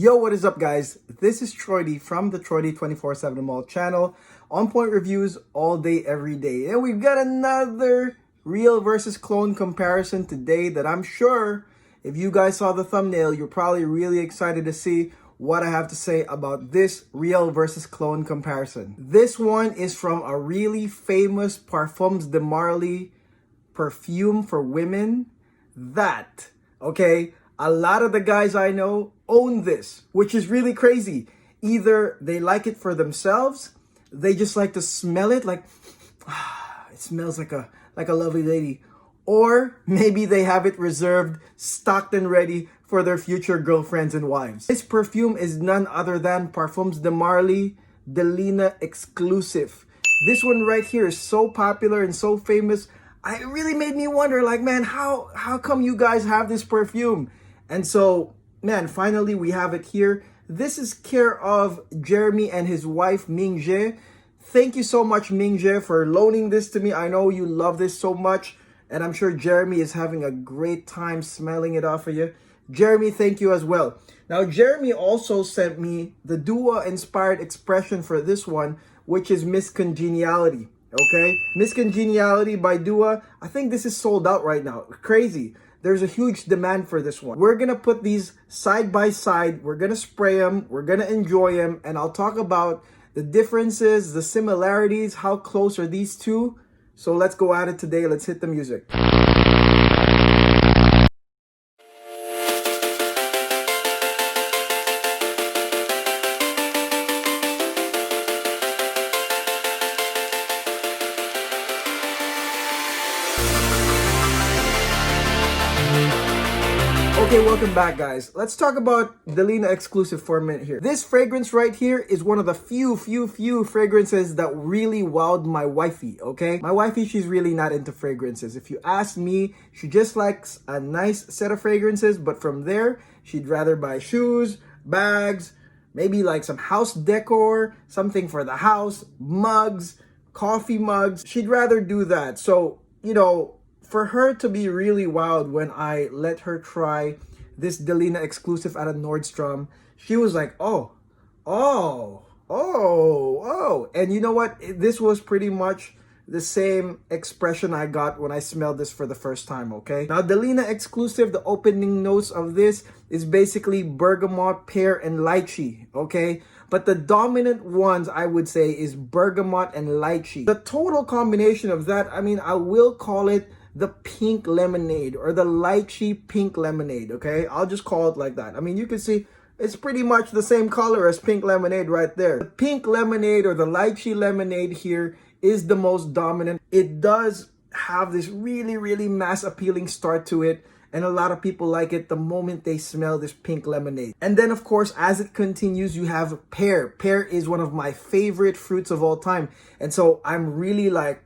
Yo, what is up, guys? This is Troy from the Troy 24/7 Mall channel. On point reviews all day, every day. And we've got another real versus clone comparison today that I'm sure if you guys saw the thumbnail, you're probably really excited to see what I have to say about this real versus clone comparison. This one is from a really famous Parfums de Marly perfume for women. Okay? A lot of the guys I know own this, which is really crazy. Either they like it for themselves, they just like to smell it, like it smells like a lovely lady, or maybe they have it reserved, stocked and ready for their future girlfriends and wives. This perfume is none other than Parfums de Marly Delina Exclusif. This one right here is so popular and so famous. It really made me wonder, like, man, how come you guys have this perfume? And so, man, finally we have it here. This is care of Jeremy and his wife, Mingje. Thank you so much, Mingje, for loaning this to me. I know you love this so much, and I'm sure Jeremy is having a great time smelling it off of you. Jeremy, thank you as well. Now, Jeremy also sent me the Dua-inspired expression for this one, which is Miss Congeniality, okay? Miss Congeniality by Dua. I think this is sold out right now. Crazy. There's a huge demand for this one. We're gonna put these side by side. We're gonna spray them. We're gonna enjoy them. And I'll talk about the differences, the similarities, how close are these two. So let's go at it today. Let's hit the music. Okay, welcome back, guys. Let's talk about Delina Exclusif for a minute here. This fragrance right here is one of the few fragrances that really wowed my wifey, okay? My wifey, she's really not into fragrances. If you ask me, she just likes a nice set of fragrances, but from there, she'd rather buy shoes, bags, maybe like some house decor, something for the house, mugs, coffee mugs. She'd rather do that. So, you know, for her to be really wowed when I let her try this Delina Exclusif at a Nordstrom, she was like, oh. And you know what? This was pretty much the same expression I got when I smelled this for the first time, okay? Now, Delina Exclusif, the opening notes of this is basically bergamot, pear, and lychee, okay? But the dominant ones, I would say, is bergamot and lychee. The total combination of that, I mean, I will call it the pink lemonade or the lychee pink lemonade, okay? I'll just call it like that. I mean, you can see it's pretty much the same color as pink lemonade right there. The pink lemonade or the lychee lemonade here is the most dominant. It does have this really mass appealing start to it, and a lot of people like it the moment they smell this pink lemonade. And then, of course, as it continues, you have pear. Pear is one of my favorite fruits of all time, and so I'm really like,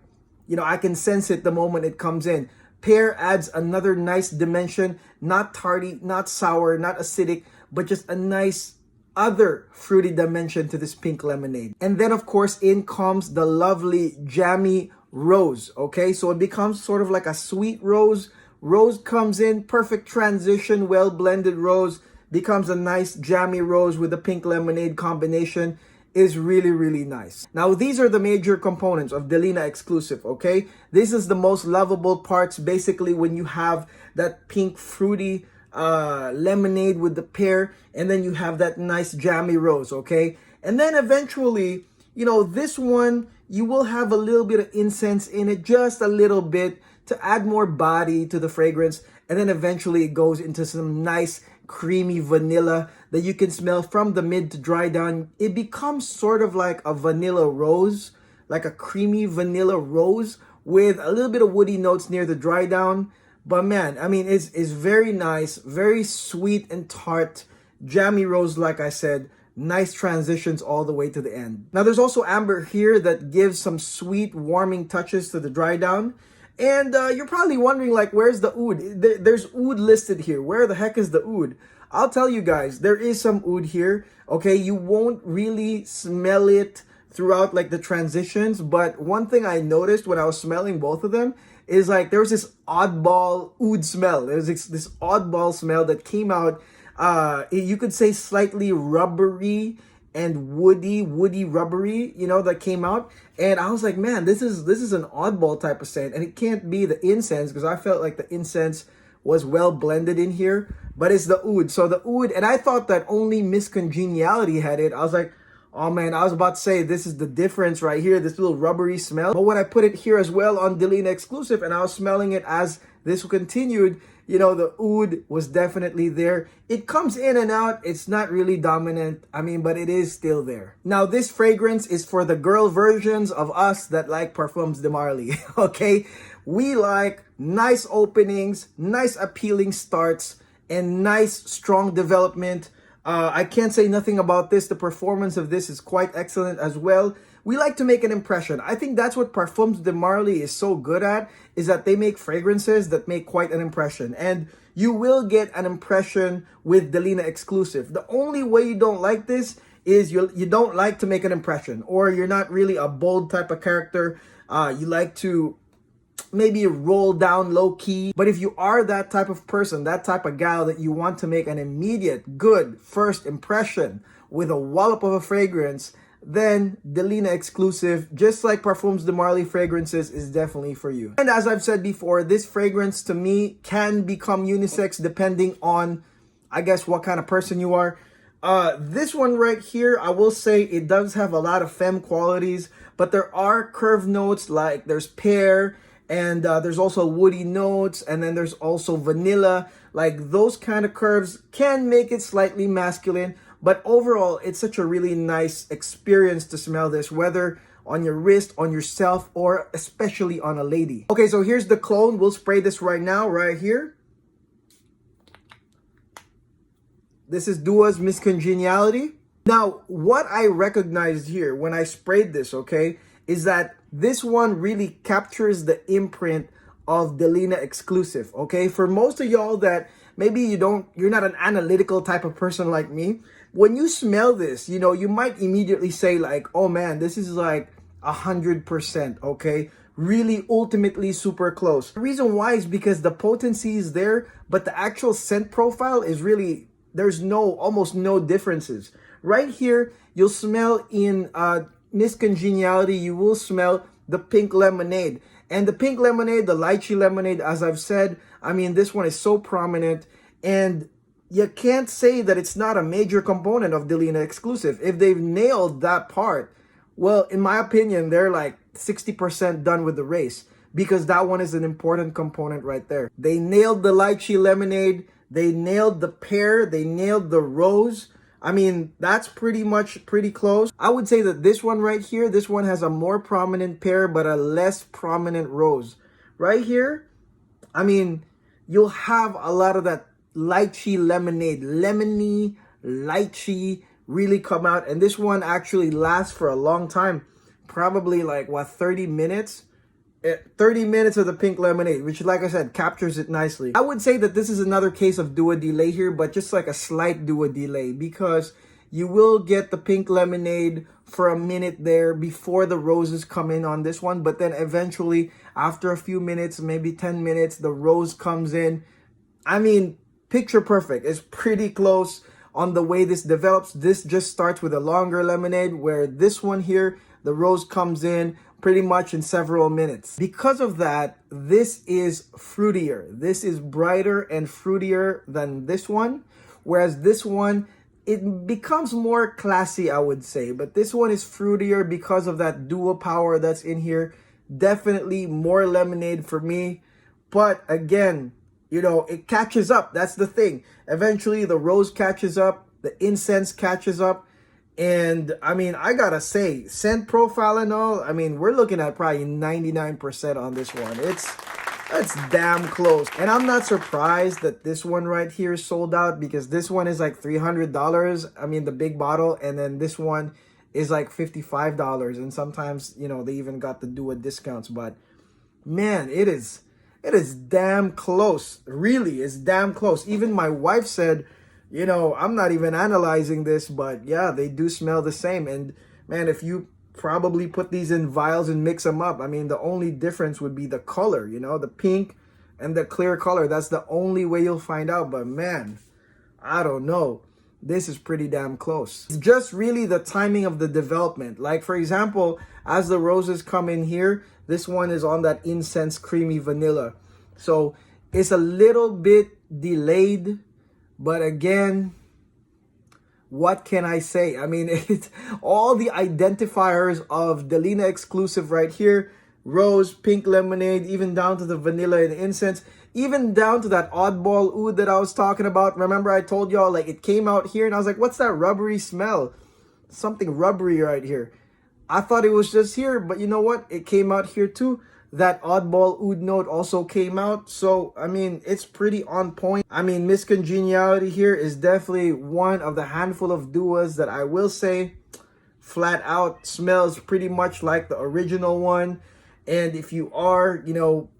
you know, I can sense it the moment it comes in. Pear adds another nice dimension, not tarty, not sour, not acidic, but just a nice other fruity dimension to this pink lemonade. And then, of course, in comes the lovely jammy rose, okay? So it becomes sort of like a sweet rose. Rose comes in, perfect transition, well-blended rose, becomes a nice jammy rose with the pink lemonade combination. Is really nice. Now, these are the major components of Delina Exclusif, okay? This is the most lovable parts, basically, when you have that pink fruity lemonade with the pear, and then you have that nice jammy rose, okay? And then eventually, you know, this one, you will have a little bit of incense in it, just a little bit, to add more body to the fragrance. And then eventually it goes into some nice creamy vanilla that you can smell from the mid to dry down. It becomes sort of like a vanilla rose, like a creamy vanilla rose with a little bit of woody notes near the dry down. But man, I mean, it's very nice, very sweet and tart. Jammy rose, like I said, nice transitions all the way to the end. Now, there's also amber here that gives some sweet, warming touches to the dry down. And you're probably wondering, like, where's the oud? There's oud listed here. Where the heck is the oud? I'll tell you guys, there is some oud here. Okay, you won't really smell it throughout, like, the transitions. But one thing I noticed when I was smelling both of them is, like, there was this oddball oud smell. There was this oddball smell that came out You could say slightly rubbery and woody rubbery, you know, that came out. And I was like, man, this is an oddball type of scent, and it can't be the incense, because I felt like the incense was well blended in here, but it's the oud. So the oud, and I thought that only Miss Congeniality had it. I was like, oh man, I was about to say this is the difference right here, this little rubbery smell. But when I put it here as well on Delina Exclusive, and I was smelling it as this continued, you know, the oud was definitely there. It comes in and out. It's not really dominant. I mean, but it is still there. Now, this fragrance is for the girl versions of us that like Parfums de Marly, okay? We like nice openings, nice appealing starts, and nice strong development. I can't say nothing about this. The performance of this is quite excellent as well. We like to make an impression. I think that's what Parfums de Marly is so good at, is that they make fragrances that make quite an impression. And you will get an impression with Delina Exclusive. The only way you don't like this is you don't like to make an impression, or you're not really a bold type of character. You like to maybe roll down low key. But if you are that type of person, that type of gal that you want to make an immediate good first impression with a wallop of a fragrance, then Delina Exclusive, just like Parfums de Marly fragrances, is definitely for you. And as I've said before, this fragrance to me can become unisex depending on, I guess, what kind of person you are. This one right here, I will say it does have a lot of femme qualities, but there are curve notes, like there's pear, and there's also woody notes, and then there's also vanilla. Like those kind of curves can make it slightly masculine, but overall it's such a really nice experience to smell this, whether on your wrist, on yourself, or especially on a lady. Okay, so here's the clone. We'll spray this right now, right here. This is Dua's Miss Congeniality. Now, what I recognized here when I sprayed this, okay, is that this one really captures the imprint of Delina Exclusive, okay? For most of y'all that maybe you're not an analytical type of person like me, when you smell this, you know, you might immediately say like, oh man, this is like 100%, okay? Really ultimately super close. The reason why is because the potency is there, but the actual scent profile is really, there's almost no differences. Right here, you'll smell in Miss Congeniality, you will smell the pink lemonade. And the pink lemonade, the lychee lemonade, as I've said, I mean, this one is so prominent, and you can't say that it's not a major component of Delina Exclusive. If they've nailed that part, well, in my opinion, they're like 60% done with the race, because that one is an important component right there. They nailed the lychee lemonade, they nailed the pear, they nailed the rose. I mean, that's pretty close. I would say that this one right here, this one has a more prominent pear, but a less prominent rose. Right here, I mean, you'll have a lot of that lychee lemonade, lemony, lychee really come out. And this one actually lasts for a long time. Probably like, what, 30 minutes? 30 minutes of the pink lemonade, which, like I said, captures it nicely. I would say that this is another case of do a delay here, but just like a slight do a delay, because you will get the pink lemonade for a minute there before the roses come in on this one, but then eventually after a few minutes, maybe 10 minutes, the rose comes in. I mean, picture perfect. It's pretty close on the way this develops. This just starts with a longer lemonade, where this one here, the rose comes in pretty much in several minutes. Because of that, this is fruitier. This is brighter and fruitier than this one, whereas this one, it becomes more classy, I would say. But this one is fruitier because of that dual power that's in here. Definitely more lemonade for me. But again, you know, it catches up. That's the thing. Eventually, the rose catches up. The incense catches up. And I mean, I gotta say, scent profile and all, I mean, we're looking at probably 99% on this one. It's damn close. And I'm not surprised that this one right here is sold out, because this one is like $300. I mean, the big bottle. And then this one is like $55. And sometimes, you know, they even got the do-it discounts. But man, it is damn close. Really, it's damn close. Even my wife said, you know, I'm not even analyzing this, but yeah, they do smell the same. And man, if you probably put these in vials and mix them up, I mean, the only difference would be the color, you know, the pink and the clear color. That's the only way you'll find out. But man, I don't know. This is pretty damn close. It's just really the timing of the development. Like, for example, as the roses come in here, this one is on that incense creamy vanilla. So it's a little bit delayed, but again, what can I say? I mean, it's all the identifiers of Delina Exclusif right here. Rose, pink lemonade, even down to the vanilla and incense, even down to that oddball oud that I was talking about. Remember I told y'all, like, it came out here and I was like, what's that rubbery smell? Something rubbery right here. I thought it was just here, but you know what? It came out here too. That oddball oud note also came out. So, I mean, it's pretty on point. I mean, Miss Congeniality here is definitely one of the handful of duos that I will say flat out smells pretty much like the original one. And if you are, you know,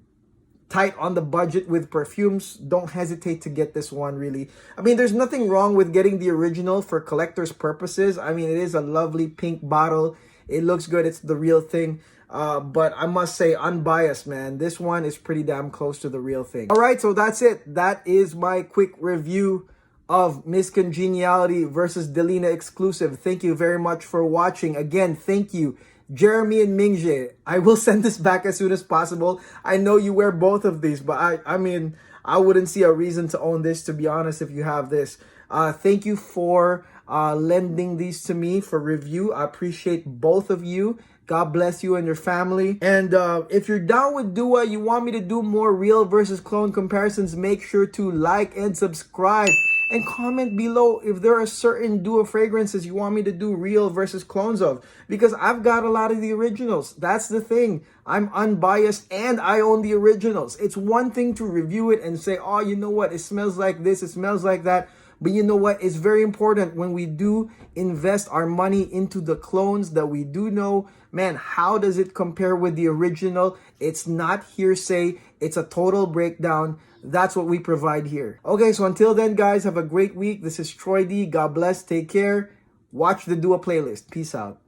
tight on the budget with perfumes, don't hesitate to get this one, really. I mean, there's nothing wrong with getting the original for collector's purposes. I mean, it is a lovely pink bottle. It looks good. It's the real thing. But I must say, unbiased, man, this one is pretty damn close to the real thing. All right, so that's it. That is my quick review of Miss Congeniality versus Delina Exclusif. Thank you very much for watching. Again, thank you, Jeremy and Mingje. I will send this back as soon as possible. I know you wear both of these, but I mean, I wouldn't see a reason to own this, to be honest, if you have this. Thank you for lending these to me for review. I appreciate both of you. God bless you and your family. And if you're down with Dua, you want me to do more real versus clone comparisons, make sure to like and subscribe. And comment below if there are certain Dua fragrances you want me to do real versus clones of. Because I've got a lot of the originals. That's the thing. I'm unbiased and I own the originals. It's one thing to review it and say, oh, you know what? It smells like this. It smells like that. But you know what? It's very important when we do invest our money into the clones that we do know, man, how does it compare with the original? It's not hearsay. It's a total breakdown. That's what we provide here. Okay, so until then, guys, have a great week. This is Troy D. God bless. Take care. Watch the Dua playlist. Peace out.